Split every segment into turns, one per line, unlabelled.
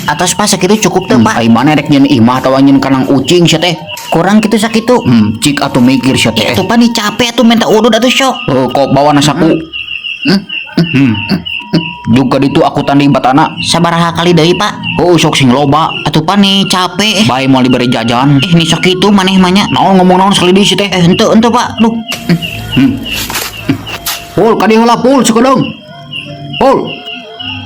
Atas pas sakitu cukup tuh pak.
Ai mana rek nyen imah tawa nyen kanang ucing sia teh.
Kurang gitu sakitu.
Cik atuh mikir sia teh.
Itu pan nih capek tuh minta udut atuh syok.
Kok bawa nasaku. Juga ditu aku tanding batana.
Sabaraha kali deui pak.
Sok sing loba.
Atuh pan nih capek.
Bae mau diberi jajan.
Nih sakitu maneh manya.
Naon ngomong naon sekali di sia teh.
Henteu pak. Duh.
Pul kadi heula pul sakedeung. Pul.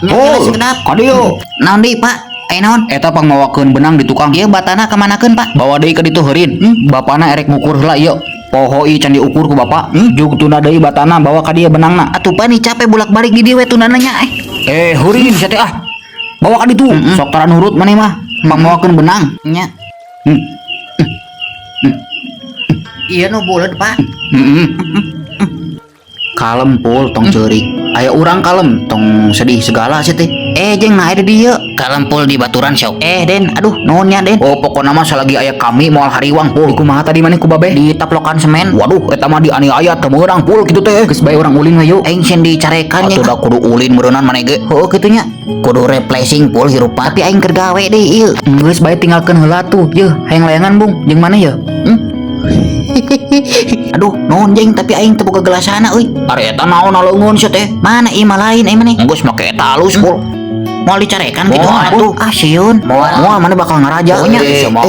Nyala sekedap.
Kadieu.
Naon deui pak? Naon?
Eta pangmawakeun benang di tukang.
Ieu batana kemanakeun pak?
Bawa deui ka ditu heureun. Bapana erek ngukur heula ieu. Poho ieu can diukur ku bapak. Jug tuna deui batana bawa ka dieu benangna.
Atuh pan nih capek bolak-balik di dieu we tunana nya
Heureun sia teh ah. Bawa ka ditu. Sok tara nurut maneh mah. Pangmawakeun benang.
Nya. Iya nu bulet pak.
Kalem pul tong ceurik. Aya urang kalem tong sedih segala sih teh.
Jeung nah ada dieu. Kalem pul di baturan syok. Den, aduh nuhunnya Den.
Pokona mah salagi aya kami moal hariwang pul. Kumaha tadi maneh ku babeh?
Di taplokan semen.
Waduh, eta mah dianiaya teu meurang pul kitu teh. Geus bae urang ulin hayu.
Aing sieun dicarekan nya.
Atuh da kudu ulin meureunnan maneh ge.
Heuh kitu nya. Kudu replacing pul hirupan. Tapi aing keur gawe deui ieu.
Geus bae tinggalkeun heula tuh. Yeuh, hayang layangan bung. Jeung mana ya?
Aduh, nuhun Jeng, tapi aing teu boga gelasana euy.
Ari eta naon aleungeun sia teh?
Mana ieu mah lain aing maneh.
Geus make eta alus pul.
Moal dicarekan gitu
Moal,
atuh. Sieun.
Moal mana bakal ngaraja.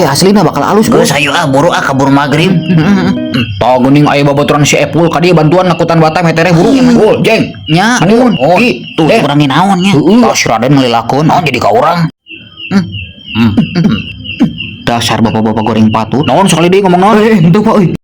Aslina bakal alus
Geus ayo buru kabur magrib.
Tah geuning aya babaturan si Epul ka dieu bantuan nakutan Batam eta teh buru. Pul, Jeng.
Nya.
Manuhun.
Tuh kurangin naon nya.
Tah si Raden ngalilakeun naon jadi ka urang. Dasar bapak-bapak goreng patut. Naon sekali deui ngomong naon? Henteu Pak euy.